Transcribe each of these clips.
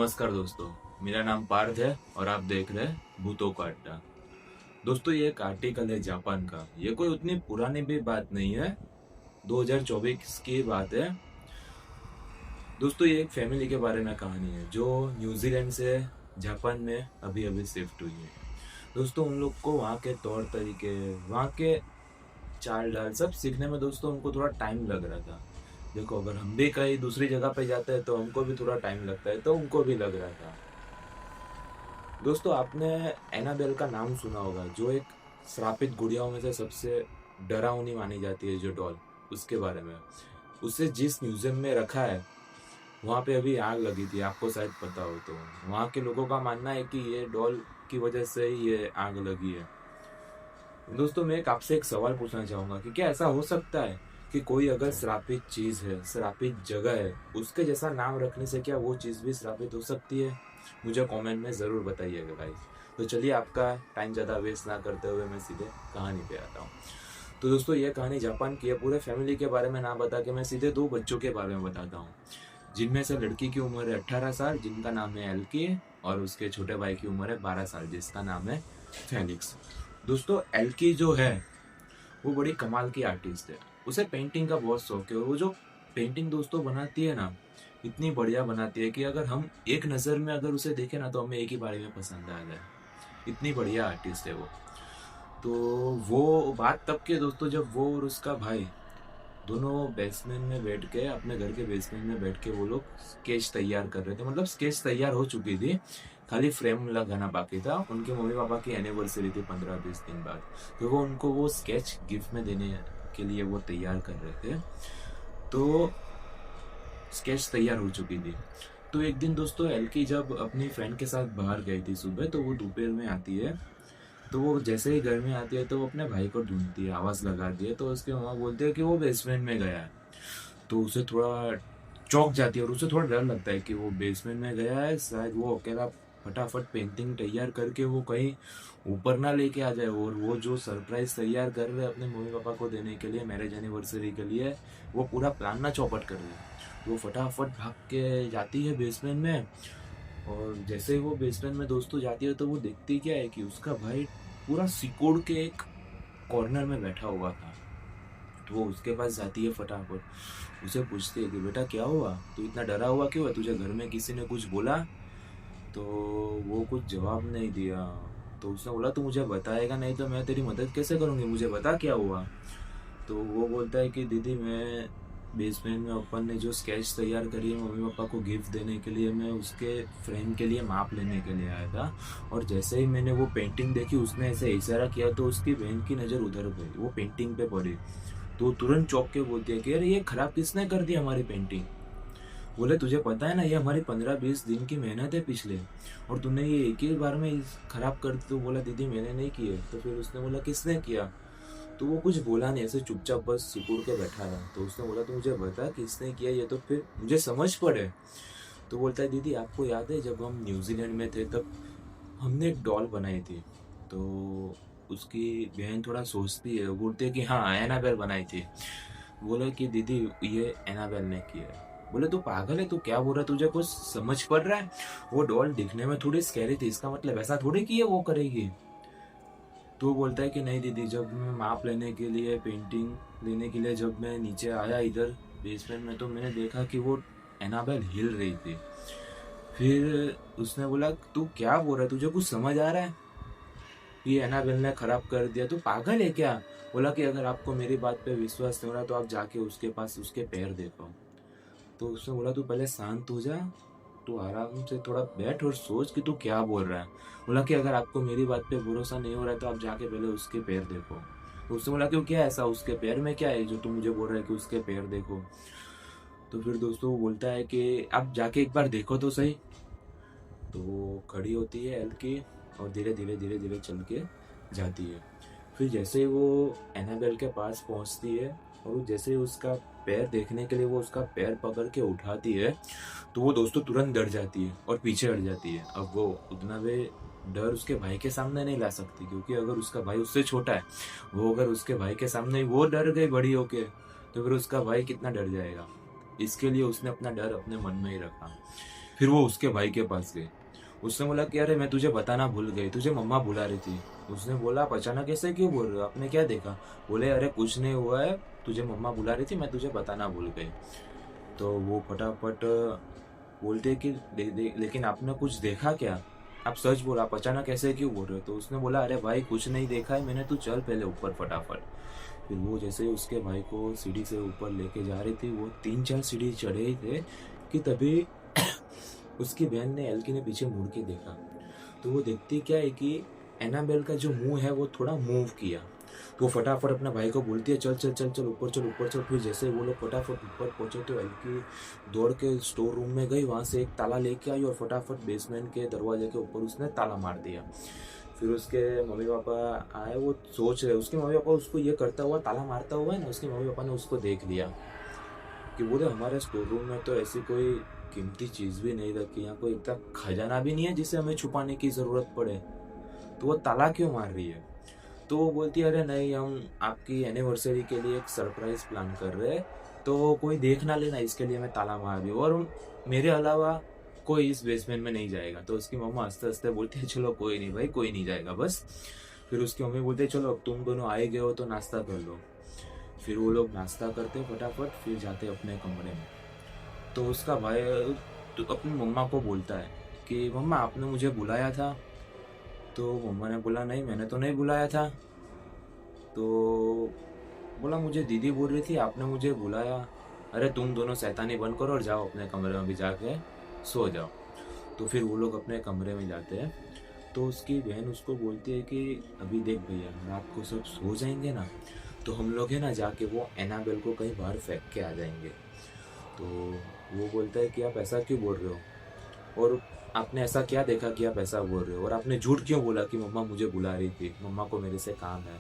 नमस्कार दोस्तों, मेरा नाम पार्थ है और आप देख रहे हैं भूतों का अड्डा। दोस्तों, ये एक आर्टिकल है जापान का। ये कोई उतनी पुरानी भी बात नहीं है, 2024 की बात है। दोस्तों, ये एक फैमिली के बारे में कहानी है जो न्यूजीलैंड से जापान में अभी अभी शिफ्ट हुई है। दोस्तों, उन लोग को वहाँ के तौर तरीके, वहाँ के चाल ढाल सब सीखने में दोस्तों उनको थोड़ा टाइम लग रहा था। देखो, अगर हम भी कहीं दूसरी जगह पे जाते हैं तो हमको भी थोड़ा टाइम लगता है, तो उनको भी लग रहा था। दोस्तों, आपने एनाबेल का नाम सुना होगा, जो एक श्रापित गुड़ियाओं में से सबसे डरावनी मानी जाती है, जो डॉल, उसके बारे में। उसे जिस म्यूजियम में रखा है, वहाँ पे अभी आग लगी थी, आपको शायद पता हो तो। वहाँ के लोगों का मानना है कि ये डॉल की वजह से ही ये आग लगी है। दोस्तों, मैं आपसे एक सवाल पूछना चाहूंगा कि क्या ऐसा हो सकता है कि कोई अगर श्रापित चीज है, श्रापित जगह है, उसके जैसा नाम रखने से क्या वो चीज भी श्रापित हो सकती है? मुझे कमेंट में जरूर बताइएगा गाइस। तो चलिए, आपका टाइम ज्यादा वेस्ट ना करते हुए मैं सीधे कहानी पे आता हूँ। तो दोस्तों, ये कहानी जापान की है। पूरे फैमिली के बारे में ना बता के मैं सीधे दो बच्चों के बारे में बताता हूँ, जिनमें से लड़की की उम्र है 18 साल, जिनका नाम है एल्की, और उसके छोटे भाई की उम्र है 12 साल, जिसका नाम है फेलिक्स। दोस्तों, एल्की जो है वो बड़ी कमाल की आर्टिस्ट है। उसे पेंटिंग का बहुत शौक है, और वो जो पेंटिंग दोस्तों बनाती है ना, इतनी बढ़िया बनाती है कि अगर हम एक नज़र में अगर उसे देखें ना, तो हमें एक ही बारे में पसंद आ जाए। इतनी बढ़िया आर्टिस्ट है वो। तो वो बात तब की है दोस्तों, जब वो और उसका भाई दोनों बेसमेंट में बैठ के, अपने घर के बेसमेंट में बैठ के वो लोग स्केच तैयार कर रहे थे। मतलब स्केच तैयार हो चुकी थी, खाली फ्रेम लगाना बाकी था। उनके मम्मी पापा की एनिवर्सरी थी 15-20 दिन बाद, तो वो उनको वो स्केच गिफ्ट में देने के लिए वो तैयार कर रहे थे। तो स्केच तैयार हो चुकी थी। तो एक दिन दोस्तों, एल्की जब अपनी फ्रेंड के साथ बाहर गई थी सुबह, तो वो दोपहर में आती है। तो वो जैसे ही घर में आती है तो वो अपने भाई को ढूंढती है, आवाज लगाती है। तो उसके मामा बोलते हैं कि वो बेसमेंट में गया है। तो उसे थोड़ा चौंक जाती है और उसे थोड़ा डर लगता है कि वो बेसमेंट में गया है, शायद वो अकेला फटाफट पेंटिंग तैयार करके वो कहीं ऊपर ना लेके आ जाए। और वो जो सरप्राइज तैयार कर रहे हैं अपने मम्मी पापा को देने के लिए, मैरिज एनिवर्सरी के लिए, वो पूरा प्लान ना चौपट कर रहे हैं। तो वो फटाफट भाग के जाती है बेसमेंट में। और जैसे ही वो बेसमेंट में दोस्तों जाती है, तो वो देखती क्या है कि उसका भाई पूरा सिकोड़ के एक कॉर्नर में बैठा हुआ था। तो वो उसके पास जाती है फटाफट, उसे पूछती है कि बेटा क्या हुआ, तू इतना डरा हुआ क्यों है, तुझे घर में किसी ने कुछ बोला? तो वो कुछ जवाब नहीं दिया। तो उसने बोला, तू मुझे बताएगा नहीं तो मैं तेरी मदद कैसे करूँगी, मुझे बता क्या हुआ। तो वो बोलता है कि दीदी, मैं बेसमेंट में अपन ने जो स्केच तैयार करी है मम्मी पापा को गिफ्ट देने के लिए, मैं उसके फ्रेम के लिए माप लेने के लिए आया था। और जैसे ही मैंने वो पेंटिंग देखी, उसने ऐसे इशारा किया तो उसकी बहन की नज़र उधर गई, वो पेंटिंग पे पड़ी। तो तुरंत चौंक के बोलती है कि अरे, ये खराब किसने कर दी हमारी पेंटिंग? बोले, तुझे पता है ना, ये हमारी 15-20 दिन की मेहनत है पिछले, और तूने ये एक ही बार में खराब कर दी। तो बोला, दीदी मैंने नहीं किए। तो फिर उसने बोला, किसने किया? तो वो कुछ बोला नहीं, ऐसे चुपचाप बस सिकुड़ के बैठा रहा। तो उसने बोला, तो मुझे बता किसने किया ये, तो फिर मुझे समझ पड़े। तो बोलता है, दीदी आपको याद है जब हम न्यूजीलैंड में थे, तब हमने एक डॉल बनाई थी। तो उसकी बहन थोड़ा सोचती है, वो बोलती है कि हाँ, एनाबेल बनाई थी। बोले कि दीदी, ये एनाबेल ने किया है। बोले, तू पागल है, तू क्या बोल रहा है, तुझे कुछ समझ पड़ रहा है? वो डॉल दिखने में थोड़ी स्कैरी थी, इसका मतलब ऐसा थोड़ी कि ये वो करेगी। तो वो बोलता है कि नहीं दीदी, जब मैं माप लेने के लिए, पेंटिंग लेने के लिए जब मैं नीचे आया इधर बेसमेंट में, तो मैंने देखा कि वो एनाबेल हिल रही थी। फिर उसने बोला, तू क्या बोल रहा है, तुझे कुछ समझ आ रहा है? ये एनाबेल ने खराब कर दिया, तू पागल है क्या? बोला कि अगर आपको मेरी बात पे विश्वास नहीं हो रहा तो आप जाके उसके पास उसके पैर देखो। तो उसने बोला, तू पहले शांत हो जा, तू आराम से थोड़ा बैठ और सोच कि तू क्या बोल रहा है। बोला कि अगर आपको मेरी बात पे भरोसा नहीं हो रहा है तो आप जाके पहले उसके पैर देखो। तो उसने बोला, क्यों, क्या ऐसा उसके पैर में क्या है जो तू मुझे बोल रहा है कि उसके पैर देखो? तो फिर दोस्तों वो बोलता है कि आप जाके एक बार देखो तो सही। तो वो खड़ी होती है एल्की, और धीरे धीरे धीरे धीरे चल के जाती है। फिर जैसे ही वो एनाबेल के पास पहुंचती है, और वो जैसे ही उसका पैर देखने के लिए वो उसका पैर पकड़ के उठाती है, तो वो दोस्तों तुरंत डर जाती है और पीछे हट जाती है। अब वो उतना वे डर उसके भाई के सामने नहीं ला सकती, क्योंकि अगर उसका भाई उससे छोटा है, वो अगर उसके भाई के सामने वो डर गई बड़ी होके, तो फिर उसका भाई कितना डर जाएगा। इसके लिए उसने अपना डर अपने मन में ही रखा। फिर वो उसके भाई के पास गई। उसने बोला कि अरे मैं तुझे बताना भूल गई, तुझे मम्मा बुला रही थी। उसने बोला आप अचानक ऐसे क्यों बोल रहे हो, आपने क्या देखा? बोले अरे कुछ नहीं हुआ है, तुझे मम्मा बुला रही थी, मैं तुझे बताना भूल गई। तो वो फटाफट बोलते कि लेकिन आपने कुछ देखा क्या? आप सच बोलो, आप अचानक ऐसे क्यों बोल रहे हो? तो उसने बोला अरे भाई कुछ नहीं देखा है मैंने, तू चल पहले ऊपर फटाफट। फिर वो जैसे ही उसके भाई को सीढ़ी से ऊपर लेके जा रही थी, वो 3-4 सीढ़ी चढ़े ही थे कि तभी उसकी बहन ने एल्की ने पीछे मुड़ के देखा। तो वो देखती क्या है कि एनाबेल का जो मुंह है वो थोड़ा मूव किया। तो वो फटाफट अपने भाई को बोलती है चल चल चल चल ऊपर चल ऊपर चल। फिर जैसे वो लोग फटाफट ऊपर पहुंचे तो एल्की दौड़ के स्टोर रूम में गई, वहां से एक ताला लेके आई और फटाफट बेसमेंट के दरवाजे के ऊपर उसने ताला मार दिया। फिर उसके मम्मी पापा आए, वो सोच रहे, उसके मम्मी पापा उसको ये करता हुआ ताला मारता हुआ है ना, उसके मम्मी पापा ने उसको देख लिया कि बोले हमारे स्टोर रूम में तो ऐसी कोई कीमती चीज भी नहीं रखी, यहाँ कोई इतना खजाना भी नहीं है जिसे हमें छुपाने की जरूरत पड़े, तो वो ताला क्यों मार रही है? तो वो बोलती है अरे नहीं, हम आपकी एनिवर्सरी के लिए एक सरप्राइज प्लान कर रहे हैं, तो कोई देख ना लेना इसके लिए मैं ताला मार दी, और मेरे अलावा कोई इस बेसमेंट में नहीं जाएगा। तो उसकी मम्मा हंसते हंसते बोलती है चलो कोई नहीं भाई, कोई नहीं जाएगा बस। फिर उसकी मम्मी बोलती है चलो अब तुम दोनों आए गए हो तो नाश्ता कर लो। फिर वो लोग नाश्ता करते फटाफट, फिर जाते अपने कमरे में। तो उसका भाई तो अपनी मम्मा को बोलता है कि मम्मा आपने मुझे बुलाया था? तो मम्मा ने बोला नहीं मैंने तो नहीं बुलाया था। तो बोला मुझे दीदी बोल रही थी आपने मुझे बुलाया। अरे तुम दोनों शैतानी बंद करो और जाओ अपने कमरे में भी जाके सो जाओ। तो फिर वो लोग अपने कमरे में जाते हैं। तो उसकी बहन उसको बोलती है कि अभी देख भैया रात को सब सो जाएंगे ना, तो हम लोग है ना जाके वो एनाबेल को कहीं बाहर फेंक के आ जाएंगे। तो वो बोलता है कि आप ऐसा क्यों बोल रहे हो, और आपने ऐसा क्या देखा कि आप ऐसा बोल रहे हो, और आपने झूठ क्यों बोला कि मम्मा मुझे बुला रही थी, मम्मा को मेरे से काम है,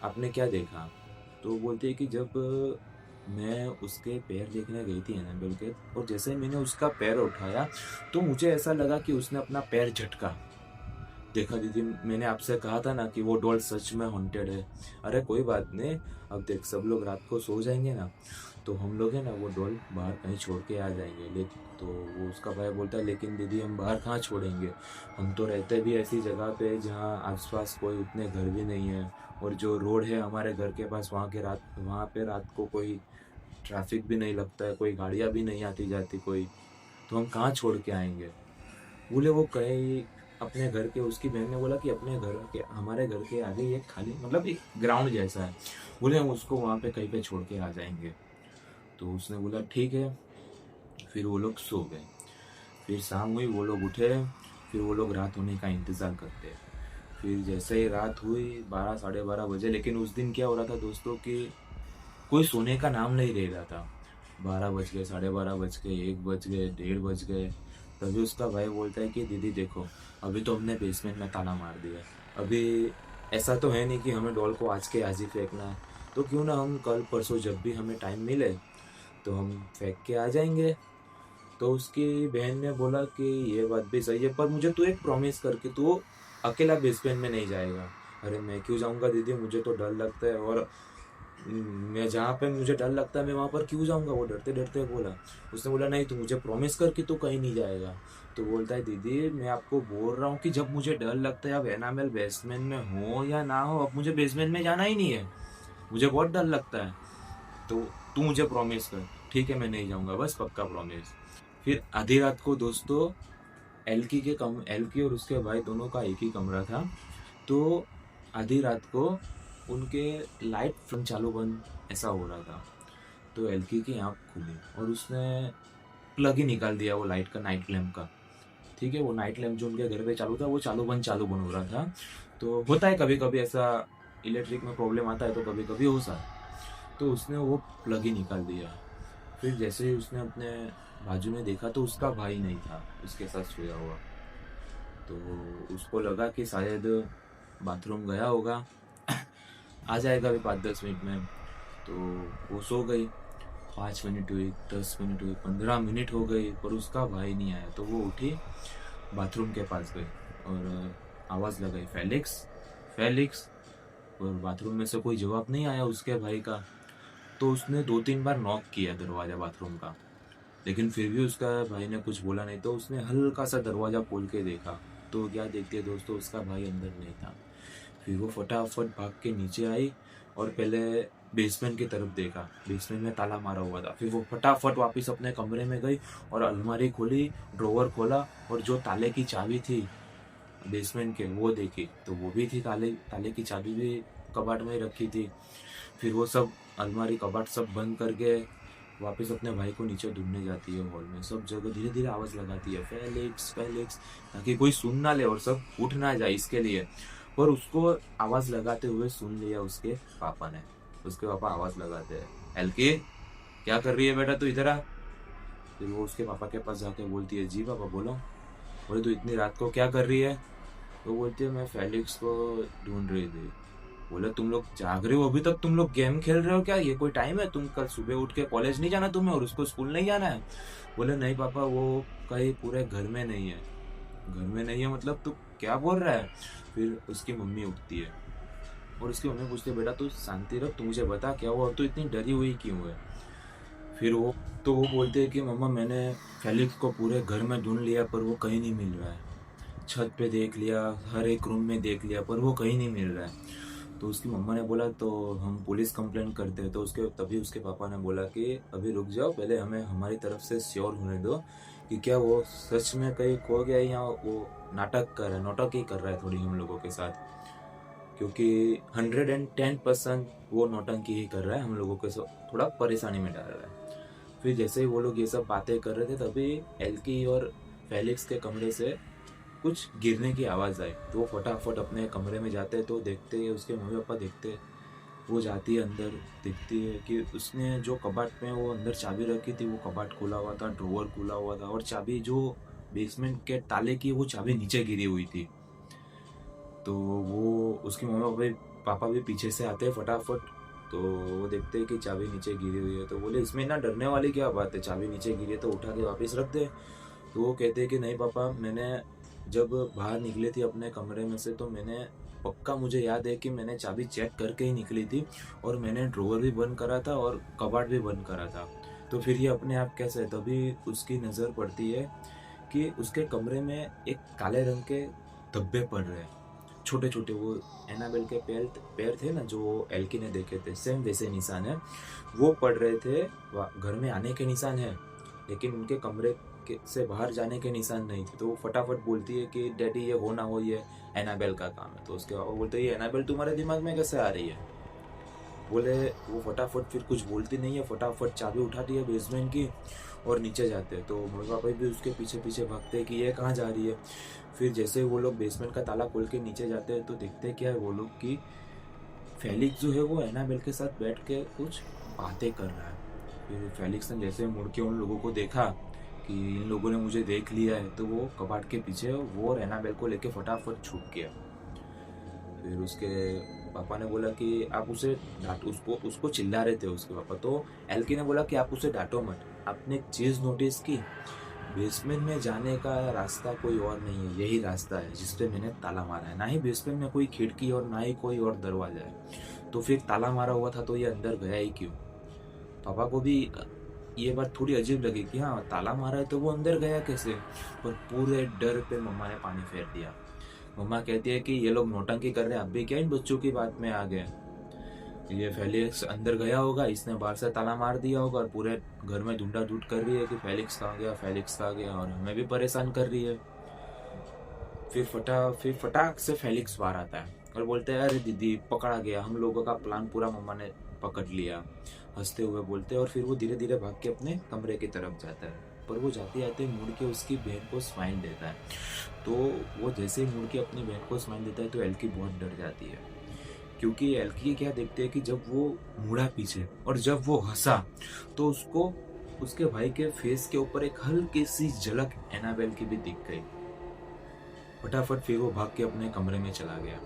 आपने क्या देखा? तो वो बोलती है कि जब मैं उसके पैर देखने गई थी एनाबेल के, और जैसे ही मैंने उसका पैर उठाया तो मुझे ऐसा लगा कि उसने अपना पैर झटका। देखा दीदी, मैंने आपसे कहा था ना कि वो डॉल सच में हॉन्टेड है। अरे कोई बात नहीं, अब देख सब लोग रात को सो जाएंगे ना, तो हम लोग है ना वो डॉल बाहर कहीं छोड़ के आ जाएंगे। लेकिन तो वो उसका भाई बोलता है लेकिन दीदी हम बाहर कहाँ छोड़ेंगे, हम तो रहते भी ऐसी जगह पे जहाँ आसपास कोई उतने घर भी नहीं है, और जो रोड है हमारे घर के पास वहाँ पे रात को कोई ट्रैफिक भी नहीं लगता है, कोई गाड़ियाँ भी नहीं आती जाती कोई, तो हम कहाँ छोड़ के आएंगे? बोले वो कहीं अपने घर के, उसकी बहन ने बोला कि अपने घर के, हमारे घर के आगे एक खाली मतलब एक ग्राउंड जैसा है, बोले हम उसको वहाँ पे कहीं पे छोड़ के आ जाएंगे। तो उसने बोला ठीक है। फिर वो लोग सो गए। फिर शाम हुई, वो लोग उठे। फिर वो लोग रात होने का इंतज़ार करते। फिर जैसे ही रात हुई 12 साढ़े 12 बजे, लेकिन उस दिन क्या हो रहा था दोस्तों कि कोई सोने का नाम नहीं ले रहा था। 12 बज गए, साढ़े 12 बज गए, 1 बज गए, 1:30 बज गए। तभी उसका भाई बोलता है कि दीदी देखो, अभी तो हमने बेसमेंट में ताला मार दिया, अभी ऐसा तो है नहीं कि हमें डॉल को आज के आज ही फेंकना है, तो क्यों ना हम कल परसों जब भी हमें टाइम मिले तो हम फेंक के आ जाएंगे। तो उसकी बहन ने बोला कि ये बात भी सही है, पर मुझे तू एक प्रॉमिस कर कि तू अकेला बेसमेंट में नहीं जाएगा। अरे मैं क्यों जाऊंगा दीदी, मुझे तो डर लगता है, और मैं जहाँ पे मुझे डर लगता है मैं वहाँ पर क्यों जाऊँगा, वो डरते डरते बोला। उसने बोला नहीं, तू मुझे प्रॉमिस कर कि तू कहीं नहीं जाएगा। तो बोलता है दीदी मैं आपको बोल रहा हूँ कि जब मुझे डर लगता है, अब एनामेल बेसमेंट में हो या ना हो, अब मुझे बेसमेंट में जाना ही नहीं है, मुझे बहुत डर लगता है, तो तू मुझे प्रॉमिस कर। ठीक है मैं नहीं जाऊँगा, बस पक्का प्रॉमिस। फिर आधी रात को दोस्तों, एल्की और उसके भाई दोनों का एक ही कमरा था। तो आधी रात को उनके लाइट फन चालू बंद ऐसा हो रहा था। तो एल्की की आँख खुली और उसने प्लग ही निकाल दिया वो लाइट का, नाइट लैम्प का। ठीक है, वो नाइट लैम्प जो उनके घर पे चालू था वो चालू बंद हो रहा था। तो होता है कभी कभी ऐसा, इलेक्ट्रिक में प्रॉब्लम आता है तो कभी कभी हो सा। तो उसने वो प्लग ही निकाल दिया। फिर जैसे ही उसने अपने बाजू में देखा तो उसका भाई नहीं था उसके साथ सोया हुआ। तो उसको लगा कि शायद बाथरूम गया होगा, आ जाएगा अभी 5-10 मिनट में। तो वो सो गई। 5 मिनट हुई, 10 मिनट हुई, 15 मिनट हो गई, पर उसका भाई नहीं आया। तो वो उठी, बाथरूम के पास गई और आवाज़ लगाई फेलिक्स, फेलिक्स। और बाथरूम में से कोई जवाब नहीं आया उसके भाई का। तो उसने 2-3 बार नॉक किया दरवाजा बाथरूम का। लेकिन फिर भी उसका भाई ने कुछ बोला नहीं, तो उसने हल्का सा दरवाज़ा खोल के देखा, तो क्या देखती है दोस्तों, उसका भाई अंदर नहीं था। फिर वो फटाफट भाग के नीचे आई और पहले बेसमेंट की तरफ देखा, बेसमेंट में ताला मारा हुआ था। फिर वो फटाफट वापस अपने कमरे में गई और अलमारी खोली, ड्रॉवर खोला और जो ताले की चाबी थी बेसमेंट के वो देखी, तो वो भी थी, ताले ताले की चाबी भी कबाट में ही रखी थी। फिर वो सब अलमारी कबाट सब बंद करके वापस अपने भाई को नीचे ढूंढने जाती है। हॉल में सब जगह धीरे धीरे आवाज़ लगाती है, फेलिक्स फेलिक्स, ताकि कोई सुन ना ले और सब उठ ना जाए इसके लिए। पर उसको आवाज़ लगाते हुए सुन लिया उसके पापा ने। उसके पापा आवाज़ लगाते हैं, एल्की क्या कर रही है बेटा, तू इधर आ। फिर वो उसके पापा के पास जाके बोलती है, जी पापा बोलो। बोले तू इतनी रात को क्या कर रही है। तो बोलती है, मैं फेलिक्स को ढूंढ रही थी। बोले तुम लोग जाग रहे हो अभी तक, तुम लोग गेम खेल रहे हो क्या, ये कोई टाइम है, तुम कल सुबह उठ के कॉलेज नहीं जाना तुम्हें और उसको स्कूल नहीं जाना है। बोले नहीं पापा, वो कहीं पूरे घर में नहीं है। घर में नहीं है मतलब तू क्या बोल रहा है। फिर उसकी मम्मी उठती है और उसकी मम्मी पूछती है, बेटा तू शांति रख, तू मुझे बता क्या हुआ, तू इतनी डरी हुई क्यों है। फिर वो बोलते हैं कि मम्मा मैंने फेलिक्स को पूरे घर में ढूंढ लिया पर वो कहीं नहीं मिल रहा है। छत पे देख लिया, हर एक रूम में देख लिया पर वो कहीं नहीं मिल रहा है। तो उसकी मम्मा ने बोला तो हम पुलिस कंप्लेंट करते हैं। तो तभी उसके पापा ने बोला कि अभी रुक जाओ, पहले हमें हमारी तरफ से श्योर होने दो कि क्या वो सच में कहीं खो गया या वो नाटक ही कर रहा है थोड़ी हम लोगों के साथ। क्योंकि 110% वो नौटंकी ही कर रहा है, हम लोगों को थोड़ा परेशानी में डाल रहा है। फिर जैसे ही वो लोग ये सब बातें कर रहे थे तभी एल्की और फेलिक्स के कमरे से कुछ गिरने की आवाज़ आई। तो वो फटाफट अपने कमरे में जाते तो देखते हैं उसके मम्मी पापा देखते। वो जाती है अंदर, देखती है कि उसने जो कबाट में वो अंदर चाबी रखी थी वो कबाट खुला हुआ था, ड्रॉवर खुला हुआ था और चाबी जो बेसमेंट के ताले की वो चाबी नीचे गिरी हुई थी। तो वो उसके मम्मी पापा भी पीछे से आते हैं फटाफट। तो वो देखते हैं कि चाबी नीचे गिरी हुई है। तो बोले इसमें ना डरने वाली क्या बात है, चाबी नीचे गिरी है तो उठा के वापस रख दे। तो वो कहते हैं कि नहीं पापा, मैंने जब बाहर निकले थे अपने कमरे में से तो मैंने पक्का मुझे याद है कि मैंने चाबी चेक करके ही निकली थी और मैंने ड्रॉवर भी बंद करा था और कबाट भी बंद करा था। तो फिर ये अपने आप कैसे, तभी उसकी नज़र पड़ती है कि उसके कमरे में एक काले रंग के धब्बे पड़ रहे हैं, छोटे छोटे। वो एनाबेल के पैर थे ना जो एल्की ने देखे थे, सेम वैसे निशान है, वो पड़ रहे थे। घर में आने के निशान है लेकिन उनके कमरे से बाहर जाने के निशान नहीं थे। तो वो फटाफट बोलती है कि डैडी ये हो ना हो, ये एनाबेल का काम है। तो उसके पापा बोलते हैं, ये एनाबेल तुम्हारे दिमाग में कैसे आ रही है। बोले वो फटाफट फिर कुछ बोलती नहीं है, फटाफट चाबी उठाती है बेसमेंट की और नीचे जाते हैं। तो मम्मी पापा भी उसके पीछे पीछे भागते हैं कि ये कहाँ जा रही है। फिर जैसे वो लोग बेसमेंट का ताला खोल के नीचे जाते हैं तो देखते क्या है वो लोग कि फेलिक्स जो है वो एनाबेल के साथ बैठ के कुछ बातें कर रहा है। फिर फेलिक्स ने जैसे मुड़ के उन लोगों को देखा कि इन लोगों ने मुझे देख लिया है, तो वो कबाट के पीछे वो और एनाबेल को लेके फटाफट छुप गया। फिर उसके पापा ने बोला कि आप उसे डांट, उसको उसको चिल्ला रहे थे उसके पापा। तो एल्की ने बोला कि आप उसे डांटो मत। आपने एक चीज़ नोटिस की, बेसमेंट में जाने का रास्ता कोई और नहीं है, यही रास्ता है जिसपे मैंने ताला मारा है। ना ही बेसमेंट में कोई खिड़की और ना ही कोई और दरवाजा है। तो फिर ताला मारा हुआ था तो ये अंदर गया ही क्यों। पापा को भी ये बात थोड़ी अजीब लगी कि हाँ ताला मारा है तो वो अंदर गया कैसे। पर पूरे डर पे मम्मा ने पानी फेर दिया। मम्मा कहती है कि ये लोग नौटंकी कर रहे हैं, अब भी क्या इन बच्चों की बात में आ गए। ये फेलिक्स अंदर गया होगा, इसने बाहर से ताला मार दिया होगा और पूरे घर में ढूंढा ढूंढ कर रही है कि फेलिक्स कहाँ गया, फेलिक्स कहाँ गया, और हमें भी परेशान कर रही है। फिर फटाक से फेलिक्स बाहर आता है और बोलते हैं, अरे दीदी पकड़ा गया, हम लोगों का प्लान पूरा मम्मा ने पकड़ लिया, हंसते हुए बोलते हैं। और फिर वो धीरे धीरे भाग के अपने कमरे की तरफ जाता है। पर वो जाते जाते मुड़ के उसकी बहन को स्माइल देता है। तो वो जैसे ही मुड़ के अपनी बहन को स्माइल देता है तो एल्की बहुत डर जाती है। क्योंकि एल्की क्या देखते हैं कि जब वो मुड़ा पीछे और जब वो हंसा तो उसको उसके भाई के फेस के ऊपर एक हल्की सी झलक एनाबेल की भी दिख गई। फटाफट फिर वो भाग के अपने कमरे में चला गया।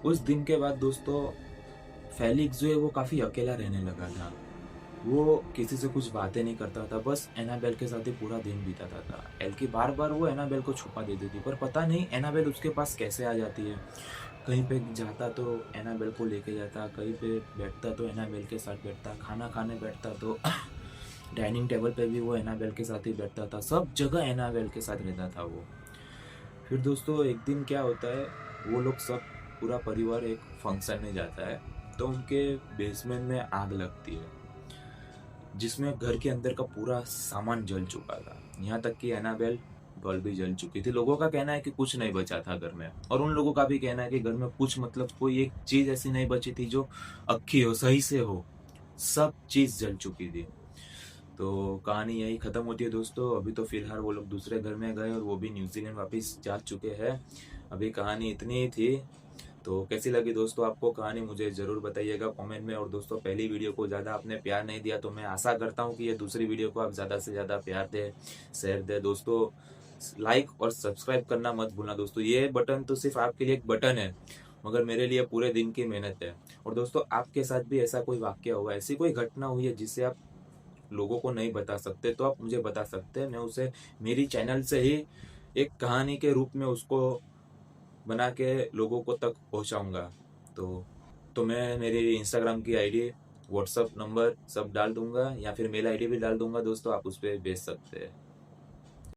उस दिन के बाद दोस्तों फेलिक्स जो है वो काफ़ी अकेला रहने लगा था। वो किसी से कुछ बातें नहीं करता था, बस एनाबेल के साथ ही पूरा दिन बिताता था। एल्की बार बार वो एनाबेल को छुपा देती थी पर पता नहीं एनाबेल उसके पास कैसे आ जाती है। कहीं पे जाता तो एनाबेल को लेके जाता, कहीं पे बैठता तो एनाबेल के साथ बैठता, खाना खाने बैठता तो डाइनिंग टेबल पे भी वो एनाबेल के साथ ही बैठता था, सब जगह एनाबेल के साथ रहता था वो। फिर दोस्तों एक दिन क्या होता है, वो लोग सब पूरा परिवार एक फंक्शन में जाता है, तो उनके बेसमेंट में आग लगती है, जिसमें घर के अंदर का पूरा सामान जल चुका था, यहाँ तक कि एनाबेल डॉल भी जल चुकी थी। लोगों का कहना है कि कुछ नहीं बचा था घर में, और उन लोगों का भी कहना है कि घर में कुछ मतलब कोई एक चीज ऐसी नहीं बची थी जो अक्खी हो, सही से हो, सब चीज जल चुकी थी। तो कहानी यही खत्म होती है दोस्तों। अभी तो फिलहाल वो लोग दूसरे घर में गए और वो भी न्यूजीलैंड वापस जा चुके हैं। अभी कहानी इतनी ही थी। तो कैसी लगी दोस्तों आपको कहानी, मुझे ज़रूर बताइएगा कमेंट में। और दोस्तों पहली वीडियो को ज़्यादा आपने प्यार नहीं दिया, तो मैं आशा करता हूँ कि ये दूसरी वीडियो को आप ज़्यादा से ज़्यादा प्यार दें, शेयर दें दोस्तों। लाइक और सब्सक्राइब करना मत भूलना दोस्तों। ये बटन तो सिर्फ आपके लिए एक बटन है, मगर मेरे लिए पूरे दिन की मेहनत है। और दोस्तों आपके साथ भी ऐसा कोई वाक्य हुआ, ऐसी कोई घटना हुई है जिससे आप लोगों को नहीं बता सकते, तो आप मुझे बता सकते हैं। मैं उसे मेरी चैनल से ही एक कहानी के रूप में उसको बना के लोगों को तक पहुंचाऊंगा। तो मैं मेरी इंस्टाग्राम की आईडी, व्हाट्सअप नंबर सब डाल दूंगा, या फिर मेल आईडी भी डाल दूंगा दोस्तों, आप उस पर भेज सकते हैं।